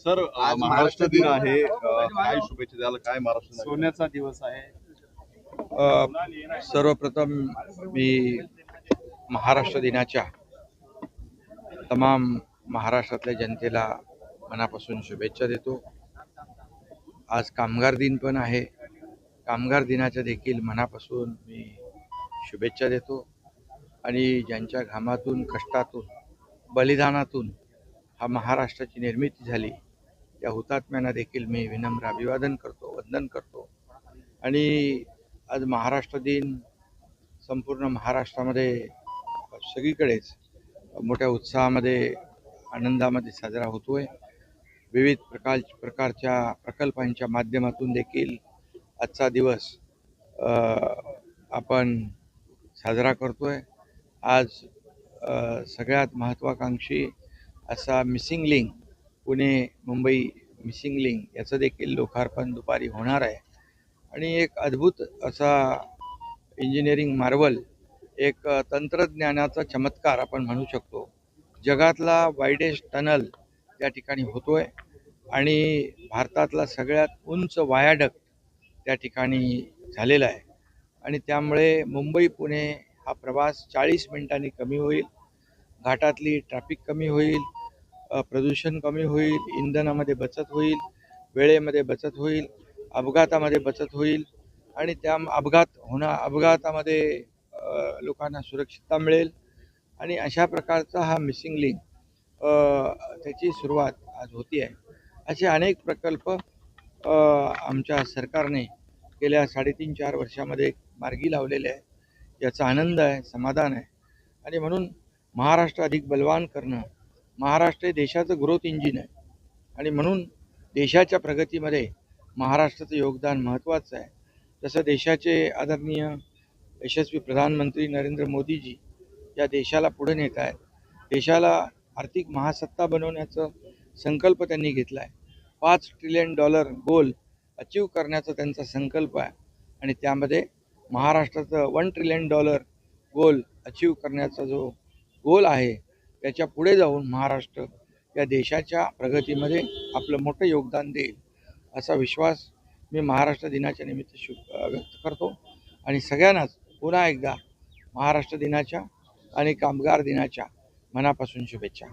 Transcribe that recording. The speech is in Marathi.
सर महाराष्ट्र दिन आहे, काय शुभेच्छा द्याल? काय महाराष्ट्र सोन्याचा दिवस आहे। सर्वप्रथम मी महाराष्ट्र दिनाच्या तमाम महाराष्ट्रातल्या जनतेला मनापासून शुभेच्छा देतो। आज कामगार दिन पण आहे। कामगार दिनाच्या देखील मनापासून मी शुभेच्छा देतो आणि ज्यांच्या घामातून, कष्टातून, बलिदानातून हा महाराष्ट्राची निर्मिती झाली त्या हुतात्म्यांना देखील मी विनम्र अभिवादन करतो, वंदन करतो। आणि आज महाराष्ट्र दिन संपूर्ण महाराष्ट्रामध्ये सगळीकडेच मोठ्या उत्साहामध्ये, आनंदामध्ये साजरा होतोय। विविध प्रकारच्या प्रकल्पांच्या माध्यमातून देखील आजचा दिवस आपण साजरा करतोय। आज सगळ्यात महत्त्वाकांक्षी असा missing link, Pune Mumbai missing link याचं देखील लोकार्पण दुपारी होणार आहे। आणि एक अद्भुत असा इंजिनिअरिंग मार्वल, एक तंत्रज्ञानाचा चमत्कार आपण म्हणू शकतो। जगातला वाईडेस्ट टनल त्या ठिकाणी होतोय आणि भारतातला सगळ्यात उंच वायाडक्ट त्या ठिकाणी झालेला आहे। आणि त्यामुळे मुंबई पुणे हा प्रवास 40 मिनिटांनी कमी होईल, घाटातली ट्रॅफिक कमी होईल, प्रदूषण कमी होईल, इंधनामध्ये बचत होईल, वेळेमध्ये बचत होईल, अपघातामध्ये बचत होईल आणि त्या अपघातामध्ये लोकांना सुरक्षितता मिळेल। आणि अशा प्रकारचा हा मिसिंग लिंक त्याची सुरुवात आज होती आहे। असे अनेक प्रकल्प आमच्या सरकारने गेल्या 3.5-4 वर्षामध्ये मार्गी लावलेले आहे। याचा आनंद आहे, समाधान आहे। आणि म्हणून महाराष्ट्र अधिक बलवान करणं, महाराष्ट्र हे देशाचं ग्रोथ इंजिन आहे आणि म्हणून देशाच्या प्रगतीमध्ये महाराष्ट्राचं योगदान महत्त्वाचं आहे। जसं देशाचे आदरणीय यशस्वी प्रधानमंत्री नरेंद्र मोदीजी या देशाला पुढे नेत आहेत, देशाला आर्थिक महासत्ता बनवण्याचा संकल्प त्यांनी घेतला आहे। $5 ट्रिलियन गोल अचीव करण्याचा त्यांचा संकल्प आहे आणि त्यामध्ये महाराष्ट्राचं $1 ट्रिलियन गोल अचीव करण्याचा जो गोल आहे त्याच्या पुढे जाऊन महाराष्ट्र या देशाच्या प्रगतीमध्ये आपलं मोठं योगदान देईल असा विश्वास मी महाराष्ट्र दिनाच्या निमित्त व्यक्त करतो। आणि सगळ्यांनाच पुन्हा एकदा महाराष्ट्र दिनाच्या आणि कामगार दिनाच्या मनापासून शुभेच्छा।